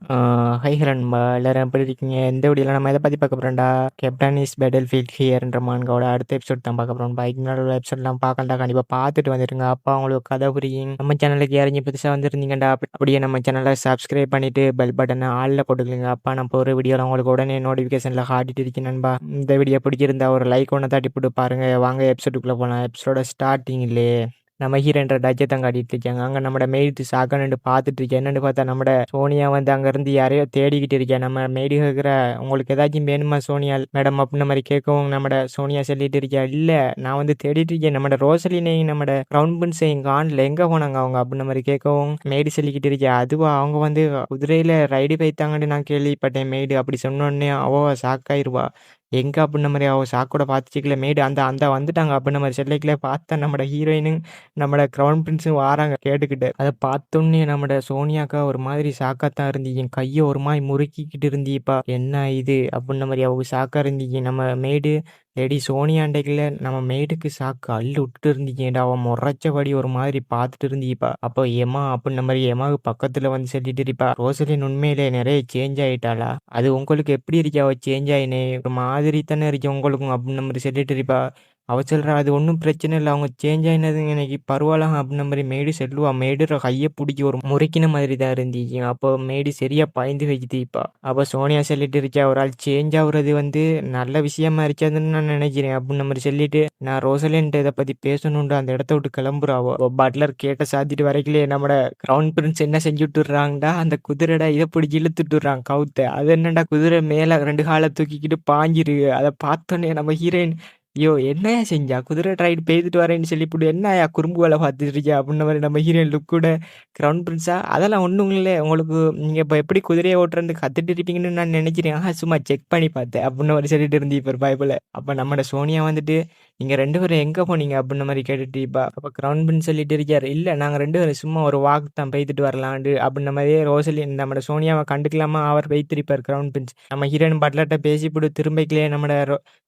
ஆ high நண்பா! எல்லாரும் எப்படி இருக்கீங்க? இந்த வீடியோல நம்ம எத பத்தி பார்க்க போறோம்டா, கேப்டன் இஸ் பேட்டில்ஃபீல்ட் ஹியர்ன்ற மான்காவோட அடுத்த எபிசோட் தான் பார்க்க போறோம். இதுக்கு முன்னாடி உள்ள எபிசோட்லாம் பார்க்கலடா, கண்டிப்பா பார்த்துட்டு வந்துருங்க. அப்ப உங்களுக்கு கதை புரியும். நம்ம சேனலுக்கு யாரையும் புதுசா வந்திருந்தீங்கடா, அப்படியே நம்ம சேனலை சப்ஸ்கிரைப் பண்ணிட்டு பெல் பட்டனை ஆல்ல போட்டுக்கங்க. அப்ப நான் போற வீடியோல உங்களுக்கு உடனே நோட்டிஃபிகேஷன்ல காட்டிட்டு இருக்கேன் நண்பா. இந்த வீடியோ பிடிச்சிருந்தா ஒரு லைக் ஒன்று தட்டி போட்டு பாருங்க. வாங்க எபிசோடுக்குள்ள போலாம். எபிசோட ஸ்டார்டிங்லயே நம்ம ஹீரோன்ற ராஜ்யத்தான் காட்டிட்டு இருக்காங்க. அங்க நம்மட மெய்டு சாக்கணுன்னு பார்த்துட்டு இருக்கேன். என்னன்னு பார்த்தா நம்மட சோனியா வந்து அங்கேருந்து யாரையோ தேடிக்கிட்டு இருக்கேன். நம்ம மெய்டு கேட்குற, உங்களுக்கு ஏதாச்சும் வேணுமா சோனியா மேடம் அப்படின்ன மாதிரி கேட்கவும் நம்மட சோனியா சொல்லிட்டு இருக்கா, இல்லை நான் வந்து தேடிட்டு இருக்கேன். நம்மட ரோசலினையும் நம்மட கிரவுன் பிரின்ஸையும் காணல, எங்கே போனாங்க அவங்க அப்படின்ன மாதிரி கேட்கவும் மெய்டு சொல்லிக்கிட்டு இருக்கா, அதுவா அவங்க வந்து குதிரையில் ரைடு போய்த்தாங்கன்னு நான் கேள்விப்பட்டேன். மெய்டு அப்படி சொன்னோடனே அவ ஷாக்காயிருவா. எங்க அப்படின்ன மாதிரி அவ ஷாக்கோட பார்த்துச்சிக்கல. மெய்டு அந்த அந்த வந்துட்டாங்க அப்படின்ன மாதிரி சொல்லிக்கல. பார்த்தா நம்மட ஹீரோயினும் நம்மட கிரவுன் பிரின்ஸும் வாராங்க கேட்டுக்கிட்டு. அதை பார்த்தோன்னே நம்மட சோனியாக்கா ஒரு மாதிரி ஷாக்காத்தான் இருந்தீங்க. என் கையை ஒரு மாதிரி முறுக்கிக்கிட்டு இருந்தீப்பா. என்ன இது அப்படின்ன மாதிரி அவங்க ஷாக்கா இருந்தீங்க. நம்ம மெய்டு லேடி சோனியாண்டைக்குள்ள நம்ம மெய்டுக்கு ஷாக்கு அள்ளு விட்டுட்டு இருந்தீங்கடா. அவன் முறைச்சபடி ஒரு மாதிரி பார்த்துட்டு இருந்தீப்பா. அப்போ ஏமா அப்படின்ன மாதிரி ஏமாவுக்கு பக்கத்துல வந்து சொல்லிட்டு இருப்பா, ரோசலின் உண்மையிலே நிறைய சேஞ்ச் ஆயிட்டாளா? அது உங்களுக்கு எப்படி இருக்கா அவ சேஞ்ச் ஆயினே? ஒரு மாதிரி தானே இருக்கு உங்களுக்கும் அப்படின்ன மாதிரி சொல்லிட்டு இருப்பா. அவ சொல்றா, அது ஒன்றும் பிரச்சனை இல்லை, அவங்க சேஞ்ச் ஆயினதுங்க இன்னைக்கு பரவாயில்ல அப்படின்ன மாதிரி மெய்டு சொல்லுவா. மெய்டுற கையை பிடிச்சி ஒரு முறைக்கின மாதிரி தான் இருந்துச்சு. அப்போ மெய்டு சரியா பயந்து வச்சுதீப்பா. அப்போ சோனியா சொல்லிட்டு இருக்கா, ஒரு ஆள் சேஞ்ச் ஆகுறது வந்து நல்ல விஷயமா இருக்காதுன்னு நான் நினைக்கிறேன் அப்படின்ன மாதிரி சொல்லிட்டு, நான் ரோசலின்ட்டு இதை பத்தி பேசணுன்ட்டு அந்த இடத்த விட்டு கிளம்புறாவோ. பட்லர் கேட்ட சாத்திட்டு வரைக்கலே நம்மட கிரவுன் பிரின்ஸ் என்ன செஞ்சு விட்டுறாங்கடா, அந்த குதிரைடா இதை பிடிச்சி இழுத்துட்டுறாங்க கவுத்த. அது என்னடா குதிரை மேல 2 காலை தூக்கிக்கிட்டு பாஞ்சிரு. அதை பார்த்தோன்னே நம்ம ஹீரோயின், ஐயோ என்னையா செஞ்சா, குதிரை ரைடு பெய்துட்டு வரேன்னு சொல்லி இப்படி என்னயா குறும்பு வேலை பார்த்துட்டு இருக்கியா அப்படின்ன மாதிரி நம்ம ஹீரோயின் லுக் கூட கிரவுன் பிரின்ஸா, அதெல்லாம் ஒன்றும் இல்லை உங்களுக்கு, நீங்கள் இப்போ எப்படி குதிரையை ஓட்டுறது கற்றுட்டு இருப்பீங்கன்னு நான் நினைக்கிறேன். சும்மா செக் பண்ணி பார்த்தேன் அப்படின்ன மாதிரி சொல்லிட்டு இருந்தீ இப்போ பைபிள். அப்போ நம்மட சோனியா வந்துட்டு, நீங்கள் 2 பேரும் எங்கே போனீங்க அப்படின்ன மாதிரி கேட்டுட்டு இப்போ அப்போ கிரவுன் பிரின்ஸ் சொல்லிட்டு இருக்காரு, இல்லை நாங்கள் 2 பேரும் சும்மா ஒரு வாக் தான் பெய்துட்டு வரலாண்டு அப்படின்ன மாதிரியே ரோசலின் நம்மட சோனியாவை கண்டுக்கலாமா அவர் பெய்திருப்பார் கிரவுன் பிரின்ஸ். நம்ம ஹீரோயின் பட்லர்கிட்ட பேசிவிட்டு திரும்பிக்கலையே நம்மட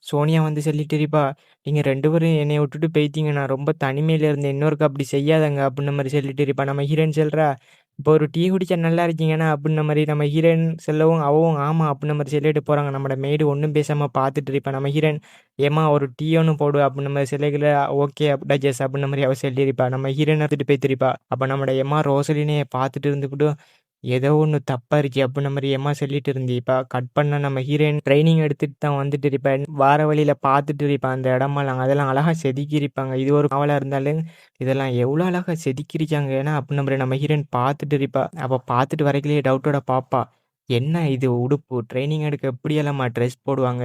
சோனியா வந்து சொல்லிட்டு இருப்பா, நீங்க 2 பேரும் என்னைய விட்டுட்டு போயிட்டீங்க. நான் ரொம்ப தனிமையில இருந்தேன். இன்னொருக்கா அப்படி செய்யாதங்க அப்படின்ன மாதிரி சொல்லிட்டு இருப்பா. நம்ம ஹீரோயின் சொல்றா, இப்போ ஒரு டீ குடிச்சா நல்லா இருக்கீங்கண்ணா அப்படின்ன மாதிரி நம்ம ஹீரோயின் சொல்லவும் அவவும் ஆமா அப்படின்ன மாதிரி சொல்லிட்டு போறாங்க. நம்மட மெய்டு ஒன்றும் பேசாம பார்த்துட்டு இருப்பா. நம்ம ஹீரோயின், ஏமா ஒரு டீ ஒன்று போடு அப்படின்ன மாதிரி சொல்லிக்கல. ஓகே அப்படிடா ஜெஸ் அப்படின்ன மாதிரி அவ சொல்லியிருப்பா. நம்ம ஹீரோயின் எடுத்துட்டு போய்த்திருப்பா. அப்ப நம்மட எம்மா ரோசலினே பார்த்துட்டு இருந்துக்கிட்டு, ஏதோ ஒன்று தப்பா இருக்கு அப்படின்ன மாதிரி ஏமா சொல்லிட்டு இருந்தீப்பா. கட் பண்ண நம்ம ஹீரோயின் ட்ரைனிங் எடுத்துட்டு தான் வந்துட்டு இருப்பேன். வார வழியில பார்த்துட்டு இருப்பேன் அந்த இடமெல்லாம். அதெல்லாம் அழகா செதுக்கி இருப்பாங்க. இது ஒரு நாவலா இருந்தாலும் இதெல்லாம் எவ்வளோ அழகா செதுக்கிருக்காங்க ஏன்னா அப்படின்ன மாதிரி நம்ம ஹீரோயின் பார்த்துட்டு இருப்பா. அப்போ பார்த்துட்டு வரைக்கலையே டவுட்டோட பாப்பா, என்ன இது உடுப்பு, ட்ரைனிங் எடுக்க எப்படியெல்லாமா ட்ரெஸ் போடுவாங்க,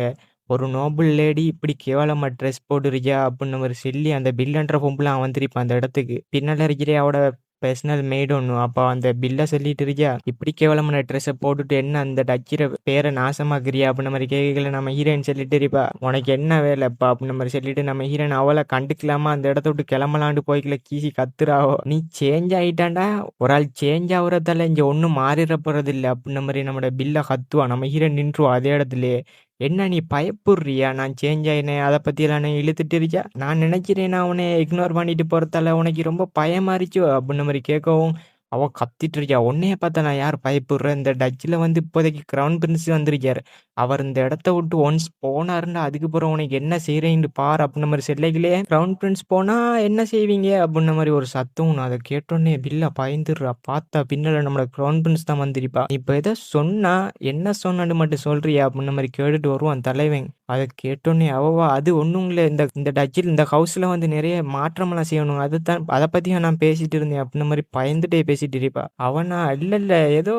ஒரு நோபல் லேடி இப்படி கேவலமா ட்ரெஸ் போடுறியா அப்படின்ன மாதிரி சொல்லி அந்த பில்லன்ற பொம்பளை வந்திருப்பான் அந்த இடத்துக்கு. பின்னால இருக்கிறே அவட பர்சனல் மெய்டு ஒன்று. அப்போ அந்த பில்லை சொல்லிட்டு இருக்கியா, இப்படி கேவலமான ட்ரெஸ்ஸை போட்டுட்டு என்ன அந்த டச்சிர பேரை நாசமாக்குறியா அப்படின்ன மாதிரி கேட்கல. நம்ம ஹீரோயின் சொல்லிட்டு இருப்பா, உனக்கு என்ன வேலைப்பா அப்படின்ன மாதிரி சொல்லிட்டு நம்ம ஹீரோயின் அவளை கண்டுக்கலாமா அந்த இடத்த விட்டு கிளம்பலாண்டு போய்க்கல கீசி கத்துறாவோ. நீ சேஞ்ச் ஆயிட்டாண்டா, ஒரு ஆள் சேஞ்ச் ஆகுறதால இங்கே ஒன்றும் மாறிட போறது இல்லை அப்படின்ன மாதிரி நம்மளோட பில்லை கத்துவா. நம்ம ஹீரோயின் நின்றுவா அதே இடத்துலயே. என்ன நீ பயப்படுறியா நான் சேஞ்ச் ஆயினேன் அதை பற்றியெல்லாம் நான் இழுத்துட்டு இருக்கியா, நான் நினைக்கிறேன் நான் உன்னை இக்னோர் பண்ணிட்டு போகிறதால உனக்கு ரொம்ப பயமா இருச்சோ அப்படின்ன மாதிரி கேட்கவும் அவ கத்திட்டு இருக்கியா, உன்னைய பார்த்தா நான் யார் பயப்படுறேன், இந்த டச்சில் வந்து இப்போதைக்கு கிரவுன் பிரின்ஸ் வந்திருக்காரு, அவர் இந்த இடத்த விட்டு ஒன்ஸ் போனாருன்னா அதுக்கப்புறம் உனக்கு என்ன செய்கிறேன்னு பார் அப்படின்ன மாதிரி செல்லைகளே. கிரவுன் பிரின்ஸ் போனா என்ன செய்வீங்க அப்படின்ன மாதிரி ஒரு சத்தம். நான் அதை கேட்டோன்னே பில்லா பயந்துடுறா. பார்த்தா பின்னால நம்மளோட கிரவுன் பிரின்ஸ் தான் வந்திருப்பா. இப்போ எதை சொன்னா என்ன சொன்னான்னு மட்டும் சொல்றியா அப்படின்ன மாதிரி கேட்டுட்டு வருவான் தலைவன். அதை கேட்டோன்னே அவவா, அது ஒன்றும் இல்லை, இந்த இந்த டச்சில் இந்த ஹவுஸில் வந்து நிறைய மாற்றமெல்லாம் செய்யணும், அதுதான் அதை பற்றியும் நான் பேசிட்டு இருந்தேன் அப்படின்ன மாதிரி பயந்துட்டே பேசிட்டு இருப்பா. அவனா, இல்லை இல்லை ஏதோ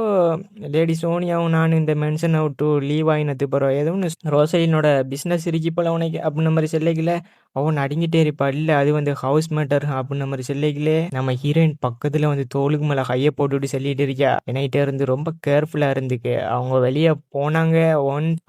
லேடி சோனியாவும் நான் இந்த மென்ஷனை விட்டு லீவ் ஆகினது பிறகு ஏதோ ஒன்று ரோசலினோட பிஸ்னஸ் இருக்கு போல உனக்கு அப்படின்ன மாதிரி சொல்லிக்கல. அவன் அடங்கிட்டே இருப்பா. இல்லை அது வந்து ஹவுஸ் மேட்டர் அப்படின்ன மாதிரி சொல்லிக்கலே. நம்ம ஹீரோயின் பக்கத்தில் வந்து தோளுக்கு மேலே கையை போட்டுட்டு சொல்லிட்டு இருக்கா, என்கிட்ட இருந்து ரொம்ப கேர்ஃபுல்லாக இருந்துக்கு, அவங்க வெளியே போனாங்க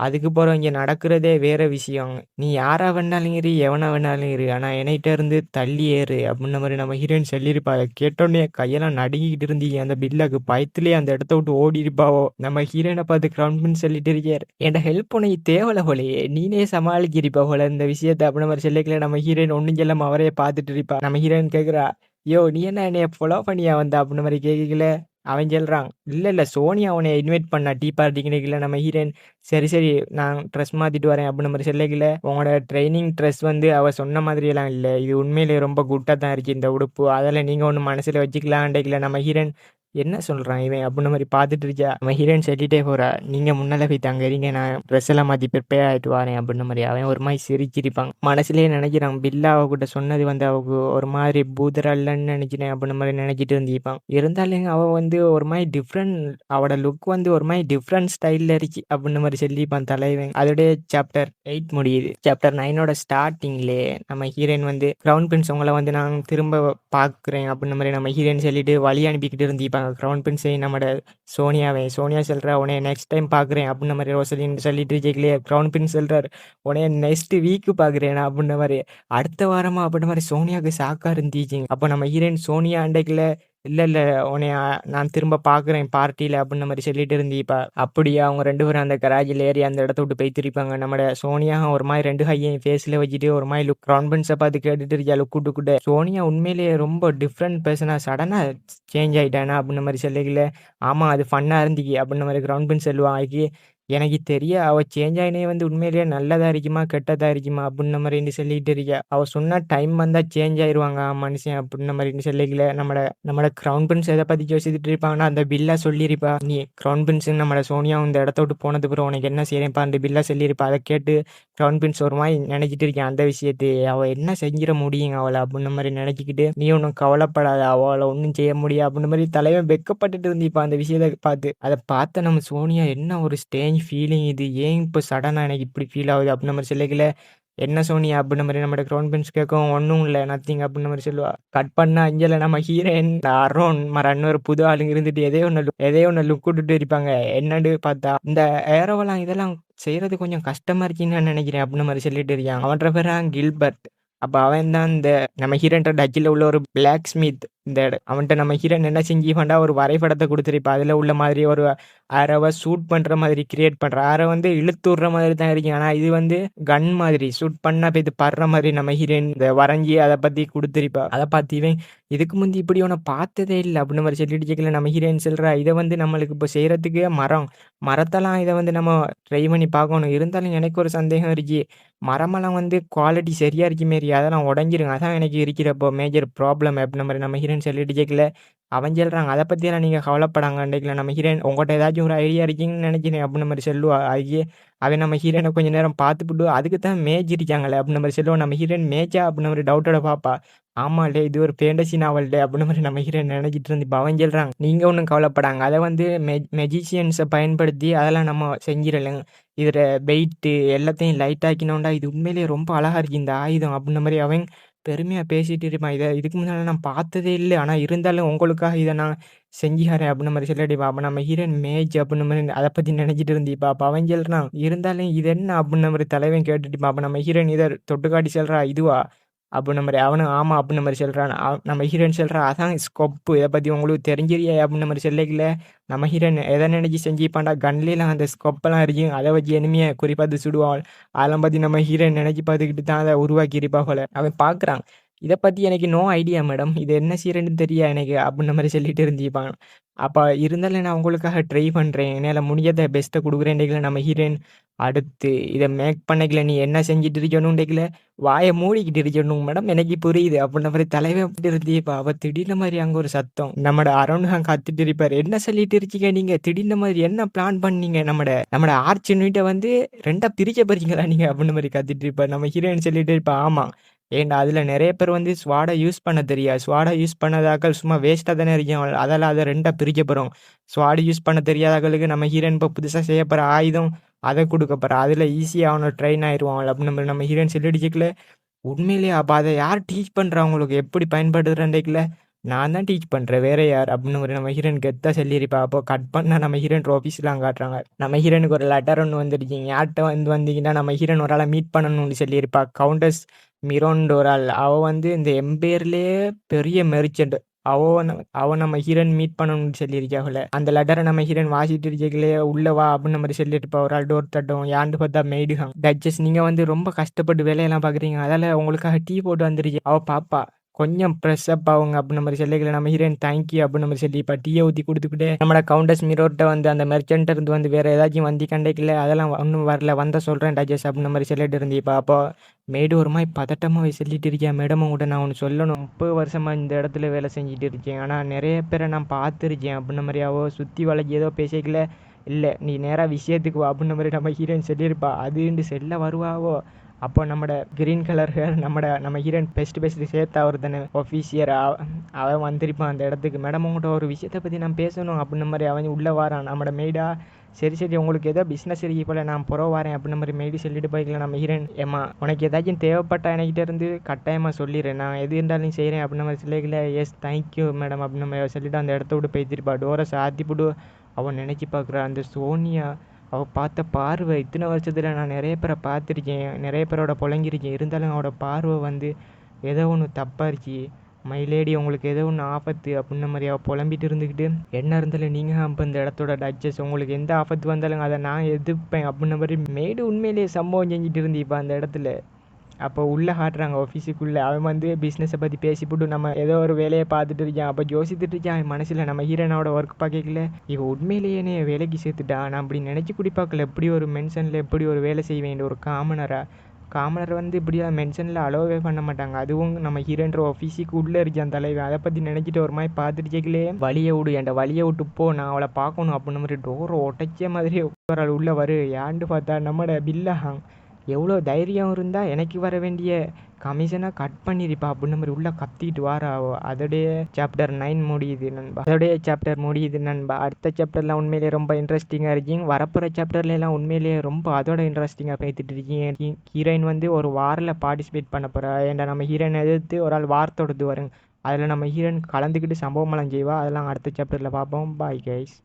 அதுக்கு போகிறோம், இங்கே நடக்கிறதே வேற விஷயம், நீ யாரா வேணாலும் இரு எவனா வேணாலும் இரு, ஆனால் என்கிட்ட இருந்து தள்ளி ஏறு அப்படின்ன மாதிரி நம்ம ஹீரோயின் சொல்லியிருப்பா. அதை கேட்டோன்னே கையெல்லாம் நடுங்கிட்டு இருந்தீங்க. அந்த பில்லாக்கு பயத்திலேயே அந்த இடத்த விட்டு ஓடி இருப்பாவோ. நம்ம ஹீரோயினை பார்த்து கிரவுண்ட் சொல்லிட்டு இருக்கார், என் ஹெல்ப் உனக்கு தேவலை போலையே, நீனே சமாளிக்கிறிப்பா போல இந்த விஷயத்தை அப்படின்ன மாதிரி சொல்லிக்கல. நம்ம ஹீரோயின் ஒன்றும் சொல்லாம அவரே பார்த்துட்டு இருப்பா. நம்ம ஹீரோயின் கேட்குறா, யோ நீ என்ன என்னைய ஃபாலோ பண்ணியா வந்த அப்படின்ன மாதிரி கேட்கல. அவன் சொல்றான், இல்ல சோனியா உன்னைய இன்வைட் பண்ணா டீ பார்ட்டிக்கு நிக்கல. நம்ம ஹீரோயின், சரி நான் ட்ரெஸ் மாத்திட்டு வரேன் அப்படின்ற மாரி சொல்லக்கல, உங்களோட ட்ரெய்னிங் ட்ரெஸ் வந்து அவ சொன்ன மாதிரியெல்லாம் இல்ல. இது உண்மையிலேயே ரொம்ப குட்டா தான் இருக்கு இந்த உடுப்பு. அதெல்லாம் நீங்க ஒண்ணும் மனசுல வச்சுக்கலான்டைக்கல. நம்ம ஹீரோயின், என்ன சொல்றான் இவன் அப்படின்ற மாரி பார்த்துட்டு இருக்கா. நம்ம ஹீரோயின் சொல்லிட்டே போறா, நீங்க முன்னால போய் தங்க இருங்க, நான் ட்ரெஸ் எல்லாம் மாத்தி ப்ரிப்பேர் ஆயிட்டு வரேன் அப்படின்ற மாரி. அவன் ஒரு மாதிரி சிரிச்சிருப்பான். மனசுலயே நினைக்கிறான், பில்லா அவகிட்ட சொன்னது வந்து அவக்கு ஒரு மாதிரி பூதரல்லன்னு நினைக்கிறேன் அப்படின்ற மாதிரி நினைச்சிட்டு இருந்திருப்பான். இருந்தாலும் அவ வந்து ஒரு மாதிரி டிஃப்ரெண்ட், அவட லுக் வந்து ஒரு மாதிரி டிஃப்ரெண்ட் ஸ்டைல்ல இருக்கு அப்படின்ற மாதிரி சொல்லிப்பான் தலைவன். அதோடய சாப்டர் 8 முடியுது. சாப்டர் 9ஓட ஸ்டார்டிங்லே நம்ம ஹீரோயின் வந்து கிரவுன் பிரின்ஸ் உங்களை வந்து நான் திரும்ப பார்க்குறேன் அப்படின்ற மாதிரி நம்ம ஹீரோயின் சொல்லிட்டு வழி அனுப்பிக்கிட்டு இருந்திருப்பாங்க. கிரவுன் பிரின்ஸை நம்மட சோனியா சொல்றா, உன்னைய நெக்ஸ்ட் டைம் பார்க்குறேன் அப்படின்ற மாதிரி ரோசலின் சொல்லிட்டு இருக்கலையே. கிரவுன் பிரின்ஸ் சொல்றாரு, உன்னைய நெக்ஸ்ட் வீக் பார்க்குறேன் அப்படின்ற மாதிரி. அடுத்த வாரமா அப்படின்ற மாதிரி சோனியாவுக்கு ஷாக்கா இருந்துச்சுங்க. அப்போ நம்ம ஹீரோயின் சோனியா அண்டைக்குல, இல்ல உன்னைய நான் திரும்ப பார்க்குறேன் பார்ட்டியில அப்படின்ற மாதிரி சொல்லிட்டு இருந்திப்பா. அப்படியே அவங்க 2 பேரும் அந்த கராஜில் ஏறி அந்த இடத்த விட்டு போய்த்திருப்பாங்க. நம்மட சோனியா ஒரு மாதிரி 2 கையையும் ஃபேஸில் வச்சுட்டு ஒரு மாதிரி லுக் கிரவுன் பிரின்ஸை பார்த்து கேட்டுட்டு இருக்கா லுக் விட்டுக்கிட்டு. சோனியா உண்மையிலேயே ரொம்ப டிஃப்ரெண்ட் பர்சனாக சடனாக சேஞ்ச் ஆகிட்டானா அப்படின்ற மாதிரி சொல்லல. ஆமாம், அது ஃபன்னாக இருந்துச்சு அப்படின்ற மாதிரி கிரவுன் பிரின்ஸ் சொல்லுவான். அதுக்கு எனக்கு தெரிய அவ சேஞ்ச் ஆயினே வந்து உண்மையிலேயே நல்லதா இருக்குமா கெட்டதா இருக்குமா அப்படின்ற மாதிரி சொல்லிட்டு இருக்கா. அவ சொன்ன டைம் வந்தா சேஞ்ச் ஆயிடுவாங்க மனுஷன் அப்படின்ற மாதிரி சொல்லிக்கல. நம்மளோட கிரவுன் பிரின்ஸ் எதை பத்தி யோசிச்சுட்டு இருப்பாங்கன்னா, அந்த பில்லா சொல்லியிருப்பா, நீ கிரவுன் பிரின்ஸ் நம்மளோட சோனியா இந்த இடத்த விட்டு போனது பிறகு உனக்கு என்ன செய்யறேன்ப்பா அந்த பில்லா சொல்லியிருப்பா. அதை கேட்டு கிரவுன் பிரின்ஸ் ஒரு மாதிரி நினைச்சிட்டு இருக்கேன் அந்த விஷயத்தை. அவ என்ன செஞ்சிட முடியுங்க அவளை அப்படின்ற மாதிரி நினைச்சிக்கிட்டு, நீ ஒன்றும் கவலைப்படாத, அவளை ஒன்றும் செய்ய முடியாது அப்படின்ற மாதிரி தலைவன் வெக்கப்பட்டுட்டு இருந்திப்பா அந்த விஷயத்தை பார்த்து. அதை பார்த்த நம்ம சோனியா, என்ன ஒரு ஸ்டேஞ்ச் ஃபீலிங் இது, ஏன் இப்போ சடனாக எனக்கு இப்படி ஃபீல் ஆகுது அப்படின்ற மாதிரி சொல்லக்கல. என்ன சோனியா அப்படின்ற மாதிரி நம்மளோட கிரவுன் பிரின்ஸ் கேட்கும், ஒன்றும் இல்லை நத்திங் அப்படின்ற மாதிரி சொல்லுவா. கட் பண்ண அஞ்சல நம்ம ஹீரோயின் அரோன் இன்னொரு புது ஆளுங்க இருந்துட்டு எதையோ ஒன்று லுக் விட்டுட்டு இருப்பாங்க. என்னன்னு பார்த்தா இந்த ஏரோவெல்லாம் இதெல்லாம் செய்யறது கொஞ்சம் கஷ்டமா இருக்குன்னு நான் நினைக்கிறேன் அப்படின்ற மாதிரி சொல்லிட்டு இருக்கான். அவன்ற பேரான் கில்பர்ட். அப்ப அவன் தான் இந்த நம்ம ஹீரோன்ற டச்சில் உள்ள ஒரு பிளாக் ஸ்மித். இந்த அவன்கிட்ட நம்ம ஹீரோயின் என்ன செஞ்சுப்பான்டா, ஒரு வரைபடத்தை கொடுத்துருப்பா. அதுல உள்ள மாதிரி ஒரு ஆரோவை ஷூட் பண்ற மாதிரி கிரியேட் பண்ற ஆரோ வந்து இழுத்து விடுற மாதிரி தான் இருக்கு. ஆனா இது வந்து கன் மாதிரி ஷூட் பண்ணா போய் இது படுற மாதிரி நம்ம ஹீரோயின் இந்த வரைஞ்சி அதை பத்தி கொடுத்துருப்பா. அதை பார்த்து இவன், இதுக்கு முந்தி இப்படி ஒன்று பார்த்ததே இல்லை அப்படின்ற மாதிரி சொல்லிட்டு கேட்கல. நம்ம ஹீரோயின் சொல்றா, இதை வந்து நம்மளுக்கு இப்போ செய்யறதுக்கு மரத்தெல்லாம் இதை வந்து நம்ம ட்ரை பண்ணி பார்க்கணும். இருந்தாலும் எனக்கு ஒரு சந்தேகம் இருக்கு, மரமெல்லாம் வந்து குவாலிட்டி சரியா இருக்கு மாரி அதெல்லாம் உடஞ்சிருங்க, அதான் எனக்கு இருக்கிறப்போ மேஜர் ப்ராப்ளம் அப்படின்ற மாதிரி நம்ம ஹீரோயின் சொல்லிட்டு கேட்கல. அவன் சொல்றாங்க, அதை பற்றியெல்லாம் நீங்கள் கவலைப்படாங்கண்டிக்கல. நம்ம ஹீரோயின், உங்கள்கிட்ட ஏதாச்சும் ஒரு ஐடியா இருக்கீங்கன்னு நினைக்கிறேன் அப்படின்ற மாதிரி சொல்லுவா. ஐயே, அவன் நம்ம ஹீரோயினை கொஞ்சம் நேரம் பார்த்துப்பிட்டு, அதுக்கு தான் மேஜ் இருக்காங்களே அப்படின்ற மாதிரி சொல்லுவோம். நம்ம ஹீரோயின் மேஜா அப்படின்ற மாதிரி டவுட்டோட பார்ப்பா. ஆமாலே, இது ஒரு ஃபேண்டசி நாவல்டே அப்படின்ற மாதிரி நம்ம ஹீரோயின் நினைச்சிட்டு இருந்து. இப்போ அவன் சொல்றாங்க, நீங்கள் ஒன்றும் கவலைப்படாங்க, அதை வந்து மெஜிஷியன்ஸை பயன்படுத்தி அதெல்லாம் நம்ம செஞ்சிடலைங்க. இதில் வெயிட்டு எல்லாத்தையும் லைட் ஆக்கினோண்டா இது உண்மையிலேயே ரொம்ப அழகா இருக்கு இந்த ஆயுதம் அப்படின்ற மாதிரி அவன் பெருமையாக பேசிட்டு இருப்பான். இதுக்கு முன்னால் நான் பார்த்ததே இல்லை, ஆனால் இருந்தாலும் உங்களுக்காக இதை நான் செஞ்சுக்கிறேன் அப்படின்ற மாதிரி சொல்லிடிப்பா. அப்போ நம்ம ஹீரோயின் மேஜ் அப்படின்ற மாதிரி அதை பற்றி நினைச்சிட்டு இருந்திப்பா. அப்போ அவன் சொல்கிறான், இருந்தாலும் இது என்ன அப்படின்ற மாதிரி தலைவன் கேட்டுட்டுப்பா. அப்போ நம்ம ஹீரோயின் இதை தொட்டுக்காட்டி சொல்கிறா, இதுவா அப்படின்ற மாதிரி. அவனும் ஆமாம் அப்படின்ற மாதிரி சொல்கிறான். நம்ம ஹீரோயின் சொல்கிறா, அதான் ஸ்கொப்பு, இதை பற்றி உங்களுக்கு தெரிஞ்சிரியா அப்படின்ற மாதிரி சொல்லல. நம்ம ஹீரோயின் எதை நினைச்சி செஞ்சுப்பான்டா, கன்லாம் அந்த ஸ்கொப்பெல்லாம் இருக்கும், அதை வச்சு எனிமையை குறிப்பாத்து சுடுவாள். அதெல்லாம் பற்றி நம்ம ஹீரோயின் நினைச்சு பார்த்துக்கிட்டு தான் அதை உருவாக்கியிருப்பா போல. அவன் பார்க்குறான், இதை பற்றி எனக்கு நோ ஐடியா மேடம், இது என்ன செய்யறேன்னு தெரியா எனக்கு அப்படின்ற மாதிரி சொல்லிட்டு இருந்திருப்பான். அப்போ இருந்தாலும் நான் உங்களுக்காக ட்ரை பண்ணுறேன், என்னால் முடியாத பெஸ்ட்டை கொடுக்குறேன்டேக்கல. நம்ம ஹீரோயின் அடுத்து இதை மேக் பண்ணிக்கல, நீ என்ன செஞ்சுட்டு இருக்கணும்டேக்கல, வாயை மூடிக்கிட்டு இருக்கணும் மேடம், எனக்கு புரியுது அப்படின்ற மாதிரி தலைவன் அப்படி இருந்தியப்பா. அவள் திடீர்னு மாதிரி அங்கே ஒரு சத்தம், நம்மட அருண் கத்துட்டு இருப்பார், என்ன சொல்லிட்டு இருக்கீங்க நீங்கள், திடீர்னு மாதிரி என்ன பிளான் பண்ணீங்க, நம்மட ஆர்ச்சின்னுகிட்ட வந்து 2ஆ பிரிக்க போறீங்களா நீங்கள் அப்படின்ற மாதிரி கத்திட்டு இருப்பார். நம்ம ஹீரோயின் சொல்லிட்டு இருப்பா, ஆமாம், ஏன்டா அதில் நிறைய பேர் வந்து ஸ்வாடை யூஸ் பண்ண தெரியாது, ஸ்வாடை யூஸ் பண்ணதாக்கள் சும்மா வேஸ்ட்டாக தானே இருக்கேன், அதெல்லாம் அதை 2ஆ பிரிக்க போகிறோம். ஸ்வாடு யூஸ் பண்ண தெரியாதாக்களுக்கு நம்ம ஹீரோயின் இப்போ புதுசாக செய்ய போகிற ஆயுதம் அதை கொடுக்க போகிறா, அதில் ஈஸியாக அவனை ட்ரெயின் ஆயிடுவான் அப்படின்னு நம்ம ஹீரோயின் சொல்லிடிக்கல. உண்மையிலேயே அப்போ அதை யார் டீச் பண்ணுறா உங்களுக்கு, எப்படி பயன்படுத்துகிறேன்டேக்கல, நான் தான் டீச் பண்ணுறேன், வேற யார் அப்படின்னு ஒரு நம்ம ஹீரோயின் கெத்தாக சொல்லியிருப்பா. அப்போ கட் பண்ணால் நம்ம ஹீரோயின் ஆஃபீஸ்லாம் காட்டுறாங்க. நம்ம ஹீரோனுக்கு ஒரு லெட்டர் ஒன்று வந்துருக்கீங்க, யார்கிட்ட வந்தீங்கன்னா நம்ம ஹீரோயின் ஒரு ஆளை மீட் பண்ணணும்னு சொல்லியிருப்பா. கவுண்டஸ் மிரோன்ட் ஒரு ஆள், அவள் வந்து இந்த எம்பையர்லேயே பெரிய மெர்ச்சன்ட், அவ நம்ம ஹீரோயின் மீட் பண்ணணும்னு சொல்லியிருக்காங்களே. அந்த லெட்டரை நம்ம ஹீரோயின் வாசிட்டு இருக்கீங்களே, உள்ள வா அப்படின்னு மாதிரி சொல்லியிருப்பா. ஒரு ஆள் டோர் தட்டும், யாண்டு பார்த்தா மெய்டுகான், டச்சஸ் நீங்கள் வந்து ரொம்ப கஷ்டப்பட்டு வேலையெல்லாம் பார்க்குறீங்க, அதில் உங்களுக்காக டீ போட்டு வந்துருச்சு. அவள் பாப்பா, கொஞ்சம் ஃப்ரெஷ் அப் ஆகுங்க அப்படின்ற மாதிரி சொல்லிக்கல. நம்ம ஹீரோயின் தேங்க்யூ அப்படின்ற மாதிரி சொல்லி இப்போ டீயை ஊற்றி கொடுத்துக்கிட்டு நம்மளோட கவுண்டர்ஸ் மிரோட்ட வந்து அந்த மெர்ச்சன்ட் இருந்து வந்து வேறு ஏதாச்சும் வந்து கண்டிக்கல அதெல்லாம் ஒன்றும் வரல வந்த சொல்கிறேன் டஜஸ் அப்படின்ற மாதிரி சொல்லிட்டு இருந்தீப்பா. அப்போ மேடு ஒரு மாதிரி பதட்டமாக சொல்லிட்டு இருக்கேன். மேடம் உங்கள்கிட்ட நான் ஒன்று சொல்லணும். 30 வருஷமாக இந்த இடத்துல வேலை செஞ்சுட்டு இருக்கேன். ஆனால் நிறைய பேரை நான் பார்த்துருக்கேன் அப்படின்ற மாதிரியாவோ சுற்றி வளைச்சி ஏதோ பேசிக்கல. இல்லை நீ நேராக விஷயத்துக்கு வா அப்படின்ற மாதிரி நம்ம ஹீரோயின் சொல்லியிருப்பா. அதுண்டு செல்ல வருவாவோ. அப்போ நம்மட கிரீன் கலர் ஹேர் நம்ம ஹீரோயின் பெஸ்ட் சேர்த்தா அவர் தானே ஒஃபீஷியர் அவன் வந்திருப்பான் அந்த இடத்துக்கு. மேடம் உங்கள்கிட்ட ஒரு விஷயத்தை பற்றி நான் பேசணும் அப்படின்ற மாதிரி அவன் உள்ளே வாரான். நம்மட மெய்டா சரி உங்களுக்கு ஏதோ பிஸ்னஸ் இருக்கு போல நான் புறவு வரேன் அப்படின்ற மாதிரி மெய்டு சொல்லிட்டு போய்க்கலாம். நம்ம ஹீரோயின் ஏமா உனக்கு ஏதாச்சும் தேவைப்பட்டா என்கிட்ட இருந்து கட்டாயமாக சொல்லிடுறேன், நான் எது இருந்தாலும் செய்கிறேன் அப்படின்ற மாதிரி சொல்லிக்கல. எஸ் தேங்க்யூ மேடம் அப்படின்ற மாதிரி சொல்லிட்டு அந்த இடத்த விட்டு பேசிருப்பா. டோரை சாத்திப்புடு அவன் நினச்சி பார்க்குறா அந்த சோனியா. அவள் பார்த்த பார்வை இத்தனை வருஷத்தில் நான் நிறைய பேரை பார்த்துருக்கேன், நிறைய பேரோட புழங்கிருக்கேன். இருந்தாலும் அவளோட பார்வை வந்து ஏதோ ஒன்று தப்பாயிருச்சு. மைலேடி உங்களுக்கு ஏதோ ஒன்று ஆபத்து அப்படின்ன மாதிரி அவள் புலம்பிட்டு இருந்துக்கிட்டு என்ன இருந்தாலும் நீங்கள் அப்போ இந்த இடத்தோட டச்சஸ் உங்களுக்கு எந்த ஆபத்து வந்தாலும் அதை நான் எதிர்ப்பேன் அப்படின்ன மாதிரி மேடு உண்மையிலேயே சம்பவம் செஞ்சுட்டு இருந்து இப்போ அந்த இடத்துல. அப்போ உள்ளே காட்டுறாங்க ஆஃபீஸுக்குள்ளே. அவன் வந்து பிஸ்னஸை பற்றி பேசிவிட்டு நம்ம ஏதோ ஒரு வேலையை பார்த்துட்டு இருக்கான். அப்போ யோசித்துட்டு இருக்கான் அவன் மனசில் நம்ம ஹீரோனோட ஒர்க் பார்க்கல இவன் உண்மையிலேயே வேலைக்கு சேர்த்துட்டான். நான் அப்படி நினச்சி குடிப்பாக்கல. எப்படி ஒரு மென்ஷனில் எப்படி ஒரு வேலை செய்ய வேண்டிய ஒரு காமனர் வந்து இப்படியா மென்ஷனில் அலோவே பண்ண மாட்டாங்க. அதுவும் நம்ம ஹீரோன்ற ஆஃபீஸுக்கு உள்ளே இருக்கான் தலைவன். அதை பற்றி நினச்சிட்டு ஒரு மாதிரி பார்த்துட்டு கேட்கலே வழியை விடு என்கிட்ட வழியை விட்டு போ நான் அவளை பார்க்கணும் அப்படின்ற மாதிரி டோரை உடைச்ச மாதிரி ஒரு ஆள் உள்ளே வரு. ஏன்னு பார்த்தா நம்மட பில்லாஹாங் எவ்வளோ தைரியம் இருந்தால் எனக்கு வர வேண்டிய கமிஷனை கட் பண்ணிருப்பா அப்படின்ற மாதிரி உள்ளே கத்திட்டு வாராவோ. அதோடைய சாப்டர் 9 முடியுது நண்பா. அடுத்த சாப்டர்லாம் உண்மையிலேயே ரொம்ப இன்ட்ரெஸ்டிங்காக இருக்கீங்க. வரப்போகிற சாப்டர்லாம் உண்மையிலேயே ரொம்ப அதோட இன்ட்ரெஸ்டிங்காக பேசிட்டு இருக்கீங்க. ஹீரோயின் வந்து ஒரு வாரில் பார்ட்டிசிபேட் பண்ண போகிறா. ஏன்டா நம்ம ஹீரோயின் எதிர்த்து ஒரு ஆள் வார் தொடுத்து வருங்க. அதில் நம்ம ஹீரோயின் கலந்துக்கிட்டு சம்பவமெல்லாம் செய்வா. அதெல்லாம் அடுத்த சாப்டரில் பார்ப்போம். Bye guys.